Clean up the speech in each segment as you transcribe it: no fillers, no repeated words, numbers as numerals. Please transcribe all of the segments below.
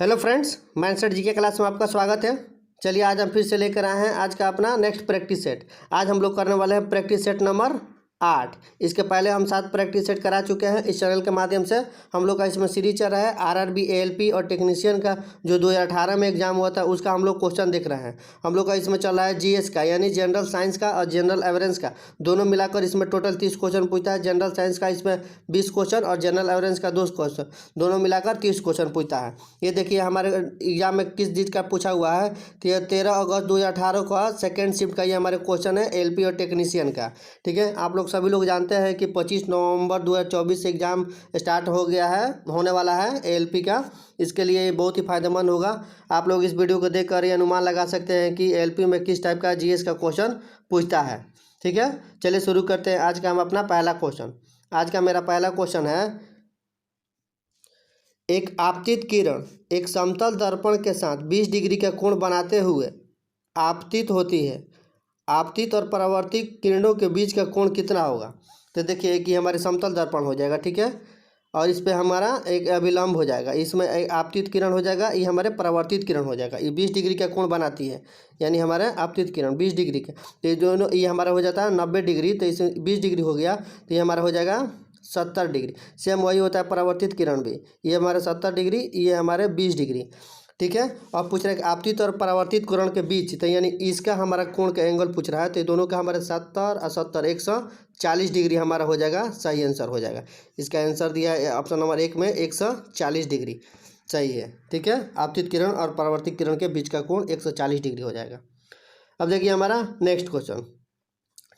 Hello friends, mindset GK class में आपका स्वागत है। चलिए आज हम फिर से लेकर आए हैं आज का अपना नेक्स्ट प्रैक्टिस सेट। आज हम लोग करने वाले हैं प्रैक्टिस सेट नंबर 8। इसके पहले हम 7 प्रैक्टिस सेट करा चुके हैं इस चैनल के माध्यम से। हम लोग का इसमें सीरीज चल रहा है आरआरबी एएलपी और टेक्नीशियन का जो 2018 में एग्जाम हुआ था उसका हम लोग क्वेश्चन देख रहे हैं। हम लोग का इसमें चल रहा है जीएस का यानी जनरल साइंस का और जनरल एवरेंस का, दोनों मिलाकर इसमें टोटल 30 क्वेश्चन पूछता है। जनरल साइंस का इसमें 20 क्वेश्चन और जनरल एवरेंस का 2 क्वेश्चन, दोनों मिलाकर 30 क्वेश्चन पूछता है। ये देखिए हमारे एग्जाम में किस चीज़ का पूछा हुआ है। 13 अगस्त 2018 का सेकेंड शिफ्ट का ये हमारे क्वेश्चन है एलपी और टेक्नीशियन का। ठीक है, आप लोग सभी लोग जानते हैं कि 25 नवंबर 2024 से एग्ज़ाम स्टार्ट हो गया है, होने वाला है एएलपी का। इसके लिए बहुत ही फायदेमंद होगा। आप लोग इस वीडियो को देखकर ये अनुमान लगा सकते हैं कि एएलपी में किस टाइप का जीएस का क्वेश्चन पूछता है। ठीक है, चलिए शुरू करते हैं आज का हम अपना पहला क्वेश्चन। आज का मेरा पहला क्वेश्चन है, एक आपतित किरण एक समतल दर्पण के साथ 20 डिग्री का कोण बनाते हुए आपतित होती है। आपतित और परावर्तित किरणों के बीच का कोण कितना होगा? तो देखिए कि हमारे समतल दर्पण हो जाएगा, ठीक है, और इस पे हमारा एक अभिलंब हो जाएगा। इसमें एक आपतित किरण हो जाएगा, ये हमारे परावर्तित किरण हो जाएगा। ये 20 डिग्री का कोण बनाती है यानी हमारे आपतित किरण 20 डिग्री का। तो ये दोनों ये हमारा हो जाता है 90 डिग्री, तो इसमें 20 डिग्री हो गया तो ये हमारा हो जाएगा 70 डिग्री। सेम वही होता है परावर्तित किरण भी, ये हमारे 70 डिग्री, ये हमारे 20 डिग्री। ठीक है, और पूछ रहे हैं आपतित और परावर्तित किरण के बीच, तो यानी इसका हमारा कोण का एंगल पूछ रहा है। तो ये दोनों का हमारे 70 और 70 140 डिग्री हमारा हो जाएगा, सही आंसर हो जाएगा। इसका आंसर दिया है ऑप्शन नंबर 1 में 140 डिग्री सही है। ठीक है, आपतित किरण और परावर्तित किरण के बीच का कोण 140 डिग्री हो जाएगा। अब देखिए हमारा नेक्स्ट क्वेश्चन,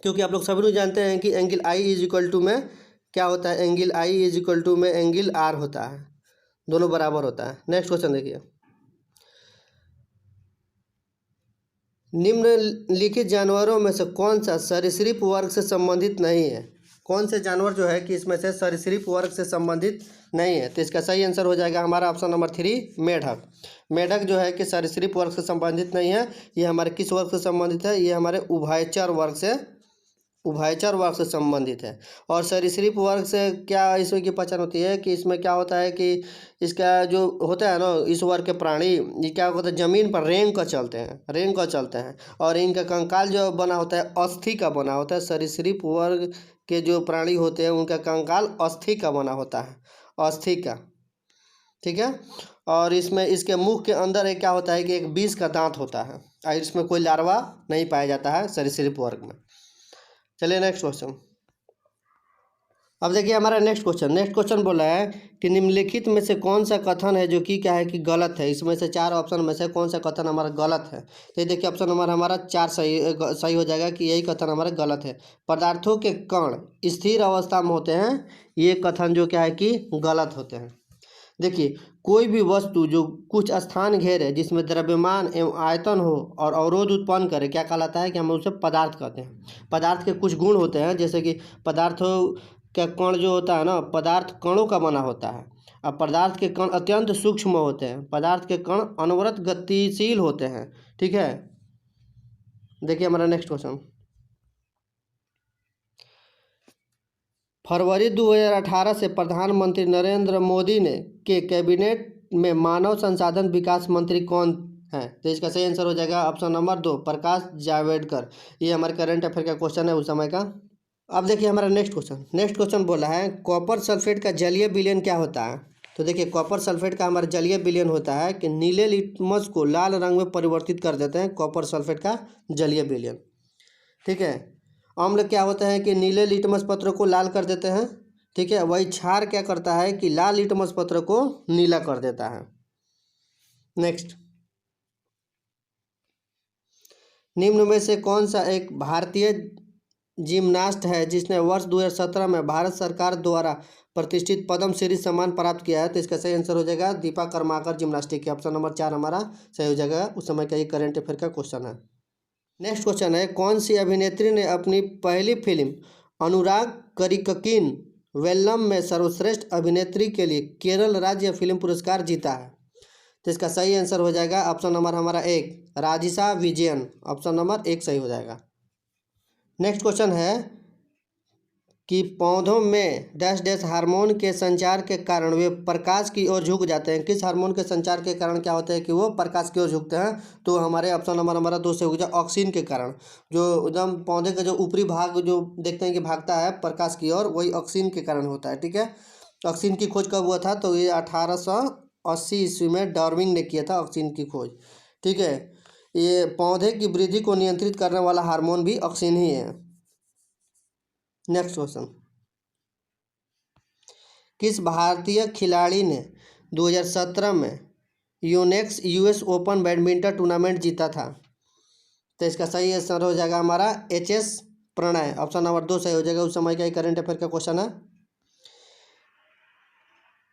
क्योंकि आप लोग सभी लोग जानते हैं कि angle I is equal to में क्या होता है, angle I is equal to में एंगल आर होता है, दोनों बराबर होता है। नेक्स्ट क्वेश्चन देखिए, निम्नलिखित जानवरों में से कौन सा सरीसृप वर्ग से संबंधित नहीं है? कौन से जानवर जो है कि इसमें से सरीसृप वर्ग से संबंधित नहीं है? तो इसका सही आंसर हो जाएगा हमारा ऑप्शन नंबर 3 मेढक। मेढक जो है कि सरीसृप वर्ग से संबंधित नहीं है। ये हमारे किस वर्ग से संबंधित है? ये हमारे उभयचर वर्ग से संबंधित है। और सरीसृप वर्ग से क्या इसमें की पहचान होती है कि इसमें क्या होता है कि इसका जो होता है ना, इस वर्ग के प्राणी ये क्या होता है, जमीन पर रेंग कर चलते हैं और इनका कंकाल जो बना होता है अस्थि का बना होता है। सरीसृप वर्ग के जो प्राणी होते हैं उनका कंकाल अस्थि का बना होता है, अस्थि का। ठीक है, और इसमें इसके मुख के अंदर एक क्या होता है कि एक विष का दांत होता है और इसमें कोई लार्वा नहीं पाया जाता है सरीसृप वर्ग में। चलिए नेक्स्ट क्वेश्चन। अब देखिए हमारा नेक्स्ट क्वेश्चन बोला है कि निम्नलिखित में से कौन सा कथन है जो कि क्या है कि गलत है? इसमें से 4 ऑप्शन में से कौन सा कथन हमारा गलत है? तो ये देखिए ऑप्शन नंबर हमारा 4 सही हो जाएगा कि यही कथन हमारा गलत है। पदार्थों के कण स्थिर अवस्था में होते हैं, ये कथन जो क्या है कि गलत होते हैं। देखिए कोई भी वस्तु जो कुछ स्थान घेरे जिसमें द्रव्यमान एवं आयतन हो और अवरोध उत्पन्न करे, क्या कहलाता है कि हम उसे पदार्थ कहते हैं। पदार्थ के कुछ गुण होते हैं, जैसे कि पदार्थों का कण जो होता है ना, पदार्थ कणों का बना होता है। अब पदार्थ के कण अत्यंत सूक्ष्म होते हैं, पदार्थ के कण अनवरत गतिशील होते हैं। ठीक है, देखिए हमारा नेक्स्ट क्वेश्चन, फरवरी 2018 से प्रधानमंत्री नरेंद्र मोदी ने के कैबिनेट में मानव संसाधन विकास मंत्री कौन है? तो इसका सही आंसर हो जाएगा ऑप्शन नंबर 2 प्रकाश जावड़ेकर। ये हमारे करंट अफेयर का क्वेश्चन है उस समय का। अब देखिए हमारा नेक्स्ट क्वेश्चन बोला है कॉपर सल्फेट का जलीय विलयन क्या होता है? तो देखिए कॉपर सल्फेट का हमारा जलीय विलयन होता है कि नीले लिटमस को लाल रंग में परिवर्तित कर देते हैं, कॉपर सल्फेट का जलीय विलयन। ठीक है, अम्ल क्या होता है कि नीले लिटमस पत्र को लाल कर देते हैं। ठीक है, वही क्षार क्या करता है कि लाल लिटमस पत्र को नीला कर देता है। नेक्स्ट, निम्न में से कौन सा एक भारतीय जिम्नास्ट है जिसने वर्ष 2017 में भारत सरकार द्वारा प्रतिष्ठित पद्म श्री सम्मान प्राप्त किया है? तो इसका सही आंसर हो जाएगा Deepa Karmakar gymnastic. Option number 4 हमारा सही हो जाएगा, उस समय का ये करंट अफेयर का क्वेश्चन है। नेक्स्ट क्वेश्चन है, कौन सी अभिनेत्री ने अपनी पहली फिल्म अनुराग करिक्किन वेल्लम में सर्वश्रेष्ठ अभिनेत्री के लिए केरल राज्य फिल्म पुरस्कार जीता है? तो इसका सही आंसर हो जाएगा ऑप्शन नंबर हमारा 1 राजिशा विजयन। ऑप्शन नंबर 1 सही हो जाएगा। नेक्स्ट क्वेश्चन है, कि पौधों में डैश डैश हार्मोन के संचार के कारण वे प्रकाश की ओर झुक जाते हैं। किस हार्मोन के संचार के कारण क्या होता है कि वो प्रकाश की ओर झुकते हैं? तो हमारे ऑप्शन नंबर हमारा 2 से हो जाए ऑक्सीन के कारण। जो एकदम पौधे का जो ऊपरी भाग जो देखते हैं कि भागता है प्रकाश की ओर, वही ऑक्सीन के कारण होता है। ठीक है, ऑक्सीन की खोज कब हुआ था? तो ये 1880 ईस्वी में डार्विन ने किया था ऑक्सीन की खोज। ठीक है, ये पौधे की वृद्धि को नियंत्रित करने वाला हार्मोन भी ऑक्सीन ही है। नेक्स्ट क्वेश्चन, किस भारतीय खिलाड़ी ने 2017 में Unix US open badminton tournament जीता था? तो इसका सही आंसर हो जाएगा हमारा HS प्रणय। ऑप्शन नंबर 2 सही हो जाएगा। उस समय का करंट अफेयर का क्वेश्चन है।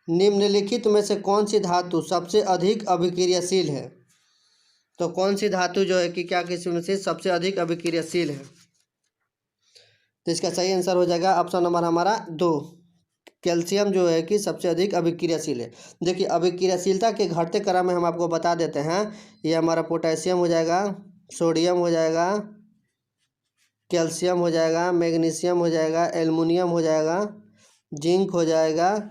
निम्नलिखित में से कौन सी धातु सबसे अधिक अभिक्रियाशील है? तो कौन सी धातु जो है कि क्या किसी में से सबसे अधिक अभिक्रियाशील है? तो इसका सही आंसर हो जाएगा ऑप्शन नंबर हमारा 2, कैल्शियम जो है कि सबसे अधिक अभिक्रियाशील है। देखिए, अभिक्रियाशीलता के घटते क्रम में हम आपको बता देते हैं। ये हमारा पोटेशियम हो जाएगा, सोडियम हो जाएगा, कैल्शियम हो जाएगा, मैग्नीशियम हो जाएगा, एल्युमिनियम हो जाएगा, जिंक हो जाएगा,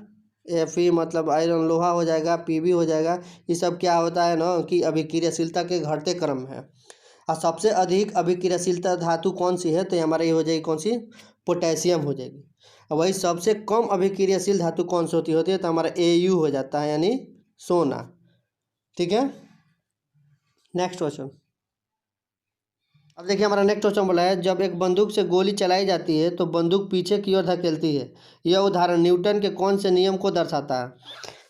Fe मतलब आयरन लोहा हो जाएगा, Pb हो जाएगा। ये सब क्या होता है ना कि अभिक्रियाशीलता के घटते क्रम है। और सबसे अधिक अभिक्रियाशीलता धातु कौन सी है? तो हमारा ये हो जाएगी कौन सी? पोटेशियम हो जाएगी। और वही सबसे कम अभिक्रियाशील धातु कौन सी होती है? तो हमारा Au हो जाता है, यानी सोना। ठीक है, नेक्स्ट क्वेश्चन। अब देखिए हमारा नेक्स्ट क्वेश्चन बोला है, जब एक बंदूक से गोली चलाई जाती है तो बंदूक पीछे की ओर धकेलती है। यह उदाहरण न्यूटन के कौन से नियम को दर्शाता है?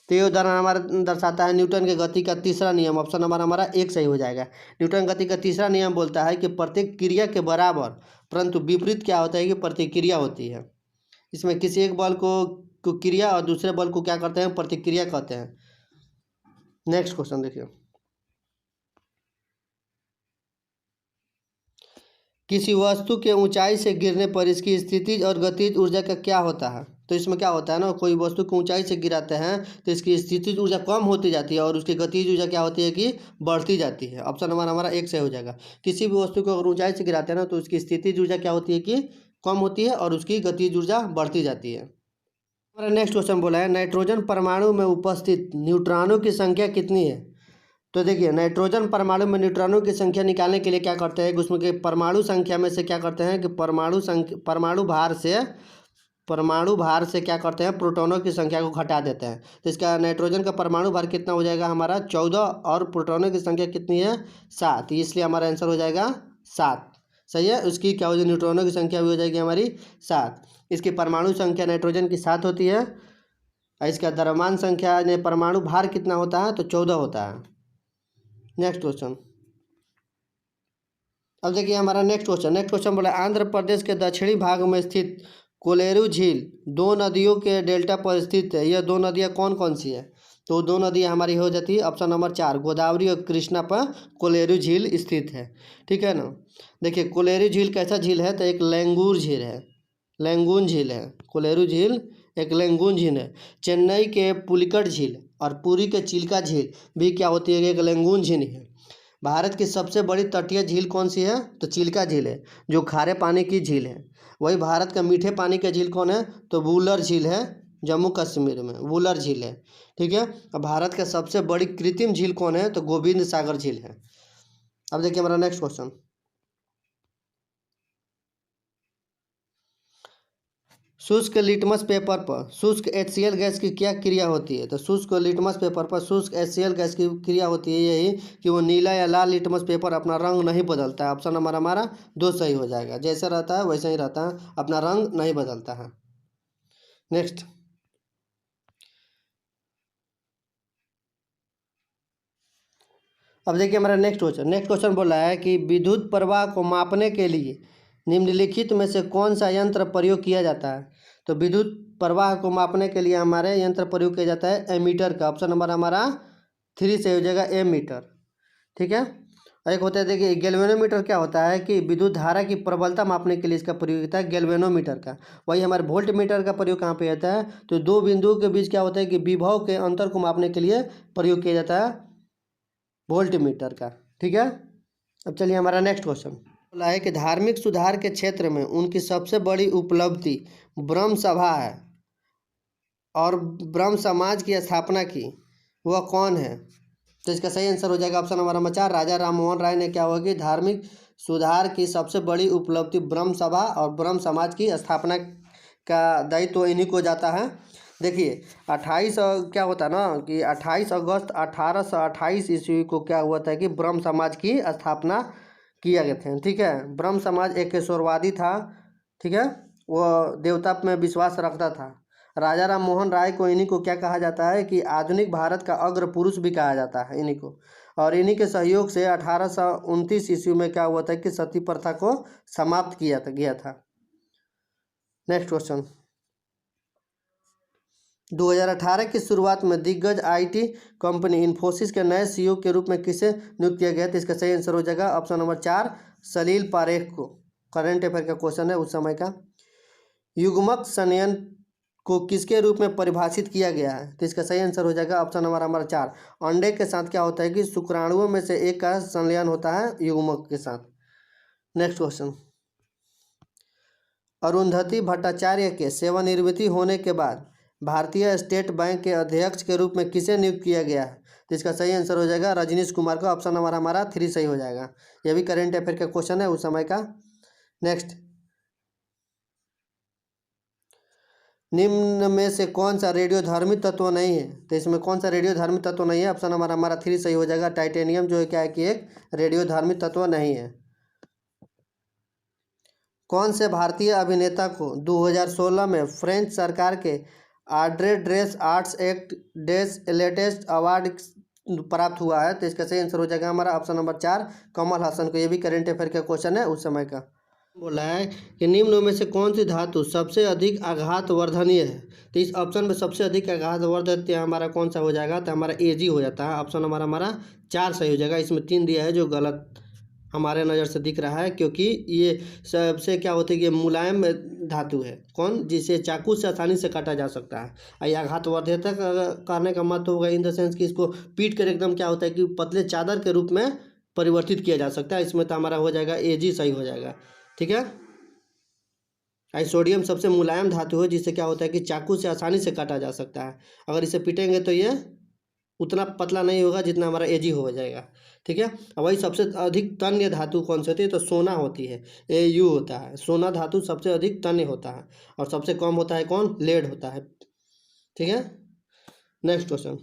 तो ये उदाहरण हमारा दर्शाता है न्यूटन के गति का तीसरा नियम। ऑप्शन नंबर हमारा 1 सही हो जाएगा। न्यूटन गति का तीसरा नियम बोलता है कि प्रत्येक क्रिया के बराबर परंतु विपरीत क्या होता है कि प्रतिक्रिया होती है। इसमें किसी एक बल को क्रिया और दूसरे बल को क्या करते हैं? प्रतिक्रिया कहते हैं। नेक्स्ट क्वेश्चन देखिए, किसी वस्तु के ऊंचाई से गिरने पर इसकी स्थितिज और गतिज ऊर्जा का क्या होता है? तो इसमें क्या होता है ना, कोई वस्तु को ऊंचाई से गिराते हैं तो इसकी स्थितिज ऊर्जा कम होती जाती है और उसकी गतिज ऊर्जा क्या होती है कि बढ़ती जाती है। ऑप्शन नंबर हमारा 1 से हो जाएगा। किसी भी वस्तु को अगर ऊंचाई से गिराते हैं ना तो उसकी स्थितिज ऊर्जा क्या होती है कि कम होती है और उसकी गतिज ऊर्जा बढ़ती जाती है। हमारा नेक्स्ट क्वेश्चन बोला है, नाइट्रोजन परमाणु में उपस्थित न्यूट्रॉनों की संख्या कितनी है? तो देखिए, नाइट्रोजन परमाणु में न्यूट्रॉनों की संख्या निकालने के लिए क्या करते हैं? उसमें के परमाणु संख्या में से क्या करते हैं कि परमाणु भार से क्या करते हैं? प्रोटॉनों की संख्या को घटा देते हैं। तो इसका नाइट्रोजन का परमाणु भार कितना हो जाएगा हमारा? 14, और प्रोटॉनों की संख्या कितनी है? 7। इसलिए हमारा आंसर हो जाएगा 7। सही है, उसकी क्या हो जाएगी? न्यूट्रॉनों की संख्या भी हो जाएगी हमारी 7। इसकी परमाणु संख्या नाइट्रोजन की 7 होती है और इसका द्रव्यमान संख्या यानी परमाणु भार कितना होता है? तो 14 होता है। Next question. अब देखिए हमारा नेक्स्ट क्वेश्चन बोला, आंध्र प्रदेश के दक्षिणी भाग में स्थित कोलेरू झील 2 नदियों के डेल्टा पर स्थित है। यह 2 नदियाँ कौन कौन सी है? तो 2 नदियाँ हमारी हो जाती है ऑप्शन नंबर 4, गोदावरी और कृष्णा पर कोलेरू झील स्थित है। ठीक है ना। देखिए, कोलेरू झील कैसा झील है? तो एक लैंगूर झील है, लैंगून झील है। कोलेरू झील एक लैंगून झील है। चेन्नई के पुलिकट झील और पुरी के चिल्का झील भी क्या होती है? एक लैंगून झील है। भारत की सबसे बड़ी तटीय झील कौन सी है? तो चिल्का झील है, जो खारे पानी की झील है। वही भारत का मीठे पानी का झील कौन है? तो वुलर झील है, जम्मू कश्मीर में वुलर झील है। ठीक है, अब भारत का सबसे बड़ी कृत्रिम झील कौन है? तो गोविंद सागर झील है। अब देखिए हमारा नेक्स्ट क्वेश्चन, शुष्क लिटमस पेपर पर शुष्क HCl गैस की क्या क्रिया होती है? तो शुष्क लिटमस पेपर पर शुष्क HCl गैस की क्रिया होती है यही कि वो नीला या लाल लिटमस पेपर अपना रंग नहीं बदलता है। ऑप्शन नंबर हमारा 2 सही हो जाएगा। जैसा रहता है वैसा ही रहता है, अपना रंग नहीं बदलता है। नेक्स्ट, अब देखिए हमारा नेक्स्ट क्वेश्चन बोल रहा है कि विद्युत प्रवाह को मापने के लिए निम्नलिखित में से कौन सा यंत्र प्रयोग किया जाता है? तो विद्युत प्रवाह को मापने के लिए हमारे यंत्र प्रयोग किया जाता है एमीटर का। ऑप्शन नंबर हमारा 3 से हो जाएगा एमीटर। ठीक है, और एक होता है देखिए गैल्वेनोमीटर। क्या होता है कि विद्युत धारा की प्रबलता मापने के लिए इसका प्रयोग होता है गैल्वेनोमीटर का। वही हमारे वोल्ट मीटर का प्रयोग कहाँ पे होता है? तो 2 बिंदुओं के बीच क्या होता है कि विभव के अंतर को मापने के लिए प्रयोग किया जाता है वोल्ट मीटर का। ठीक है, अब चलिए हमारा नेक्स्ट क्वेश्चन। बोला है कि धार्मिक सुधार के क्षेत्र में उनकी सबसे बड़ी उपलब्धि ब्रह्म सभा है और ब्रह्म समाज की स्थापना की। वह कौन है? तो इसका सही आंसर हो जाएगा ऑप्शन नंबर 4, राजा राम मोहन राय ने क्या होगी धार्मिक सुधार की सबसे बड़ी उपलब्धि ब्रह्म सभा और ब्रह्म समाज की स्थापना का दायित्व तो इन्हीं को जाता है। देखिए 28 क्या होता है ना कि 28 अगस्त 1828 ईस्वी को क्या हुआ था कि ब्रह्म समाज की स्थापना किया गया था। ठीक है, ब्रह्म समाज एक ईश्वरवादी था। ठीक है, वह देवता में विश्वास रखता था। राजा राम मोहन राय को इन्हीं को क्या कहा जाता है कि आधुनिक भारत का अग्र पुरुष भी कहा जाता है इन्हीं को। और इन्हीं के सहयोग से 1829 ईस्वी में क्या हुआ था कि सती प्रथा को समाप्त किया गया था। नेक्स्ट क्वेश्चन, 2018 की शुरुआत में दिग्गज आईटी कंपनी इन्फोसिस के नए सीईओ के रूप में किसे नियुक्त किया गया? तो इसका सही आंसर हो जाएगा ऑप्शन नंबर 4, सलील पारेख को। करंट अफेयर का क्वेश्चन है उस समय का। युग्मक संयंत्र को किसके रूप में परिभाषित किया गया है? तो इसका सही आंसर हो जाएगा ऑप्शन नंबर 4, अंडे के साथ क्या होता है कि शुक्राणुओं में से एक का संलयन होता है युग्मक के साथ। नेक्स्ट क्वेश्चन, अरुंधति भट्टाचार्य के सेवानिवृत्ति होने के बाद भारतीय स्टेट बैंक के अध्यक्ष के रूप में किसे नियुक्त किया गया है? तो इसका सही आंसर हो जाएगा रजनीश कुमार को। ऑप्शन नंबर हमारा 3 सही हो जाएगा। यह भी करंट अफेयर का क्वेश्चन है उस समय का। नेक्स्ट, निम्न में से कौन सा रेडियोधर्मी तत्व नहीं है? तो इसमें कौन सा रेडियोधर्मी तत्व नहीं है? ऑप्शन नंबर हमारा 3 सही हो जाएगा। टाइटेनियम जो है क्या है कि एक रेडियोधर्मी तत्व नहीं है। कौन से भारतीय अभिनेता को 2016 में फ्रेंच सरकार के ऑड्रे ड्रेस आर्ट्स एक्ट डेस लेटेस्ट अवार्ड प्राप्त हुआ है? तो इसका सही आंसर हो जाएगा हमारा ऑप्शन नंबर 4, कमल हसन को। ये भी करंट अफेयर का क्वेश्चन है उस समय का। बोला है कि निम्न में से कौन सी धातु सबसे अधिक आघात वर्धनीय है? तो इस ऑप्शन में सबसे अधिक आघात वर्धनीय हमारा कौन सा हो जाएगा? तो हमारा एजी हो जाता है। ऑप्शन नंबर हमारा 4 सही हो जाएगा। इसमें 3 दिया है जो गलत हमारे नज़र से दिख रहा है, क्योंकि ये सबसे क्या होता है कि मुलायम धातु है। कौन? जिसे चाकू से आसानी से काटा जा सकता है। ये आघातवर्धकता करने का मतलब होगा इन द सेंस कि इसको पीट कर एकदम क्या होता है कि पतले चादर के रूप में परिवर्तित किया जा सकता है। इसमें तो हमारा हो जाएगा एजी सही हो जाएगा। ठीक है, सोडियम सबसे मुलायम धातु है जिससे क्या होता है कि चाकू से आसानी से काटा जा सकता है। अगर इसे पीटेंगे तो ये उतना पतला नहीं होगा जितना हमारा एजी हो जाएगा। ठीक है, और वही सबसे अधिक तन्य धातु कौन सी होती है? तो सोना होती है, AU होता है। सोना धातु सबसे अधिक तन्य होता है और सबसे कम होता है कौन? लेड होता है। ठीक है, नेक्स्ट क्वेश्चन,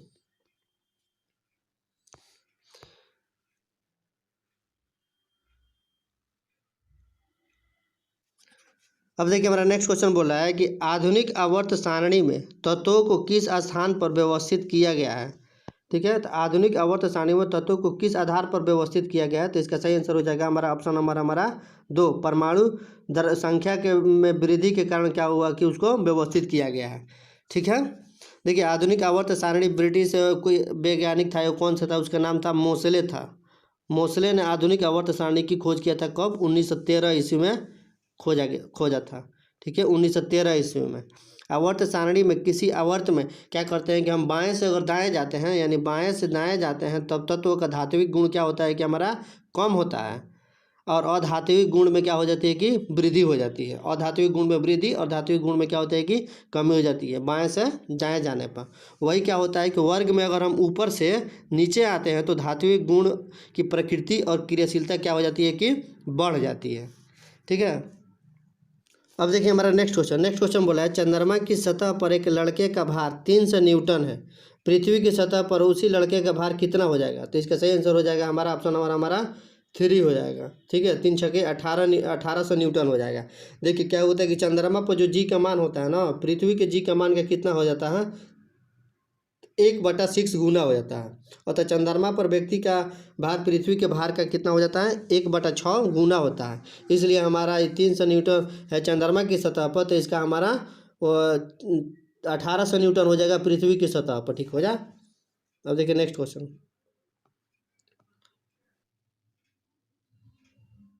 अब देखिए हमारा नेक्स्ट क्वेश्चन बोल रहा है कि आधुनिक आवर्त सारणी में तत्वों को किस स्थान पर व्यवस्थित किया गया है? ठीक है, तो आधुनिक आवर्त सारणी में तत्वों को किस आधार पर व्यवस्थित किया गया है? तो इसका सही आंसर हो जाएगा हमारा ऑप्शन नंबर हमारा 2, परमाणु संख्या के में वृद्धि के कारण क्या हुआ कि उसको व्यवस्थित किया गया है। ठीक है, देखिए आधुनिक आवर्त सारणी ब्रिटिश कोई वैज्ञानिक था, कौन सा था? उसका नाम था मोसले था। मोसले ने आधुनिक आवर्त सारणी की खोज किया था कब? 1913 ईस्वी में खोजा था। ठीक है, 1913 ईस्वी में। आवर्त सारणी में किसी आवर्त में क्या करते हैं कि हम बाएं से अगर दाएं जाते हैं, यानी बाएं से दाएं जाते हैं, तब तत्व का धात्विक गुण क्या होता है कि हमारा कम होता है और अधात्विक गुण में क्या हो जाती है कि वृद्धि हो जाती है। अधात्विक गुण में वृद्धि और धात्विक गुण में क्या होता है कि कमी हो जाती है बाएं से दाएं जाने पर। वही क्या होता है कि वर्ग में अगर हम ऊपर से नीचे आते हैं तो धात्विक गुण की प्रकृति और क्रियाशीलता क्या हो जाती है कि बढ़ जाती है। ठीक है, अब देखिए हमारा नेक्स्ट क्वेश्चन बोला है चंद्रमा की सतह पर एक लड़के का भार 300 न्यूटन है, पृथ्वी की सतह पर उसी लड़के का भार कितना हो जाएगा? तो इसका सही आंसर हो जाएगा हमारा ऑप्शन नंबर हमारा 3 हो जाएगा। ठीक है, 3 छके 1800 न्यूटन हो जाएगा। देखिए क्या होता है कि चंद्रमा पर जो जी का मान होता है ना, पृथ्वी के जी का मान का कितना हो जाता है? 1/6 गुना हो जाता है। और तो चंद्रमा पर व्यक्ति का भार पृथ्वी के भार का कितना हो जाता है? 1/6 गुना होता है। इसलिए हमारा 300 न्यूटन है चंद्रमा की सतह पर, तो इसका हमारा 1800 न्यूटन हो जाएगा पृथ्वी की सतह पर। ठीक हो जाए। अब देखिए नेक्स्ट क्वेश्चन,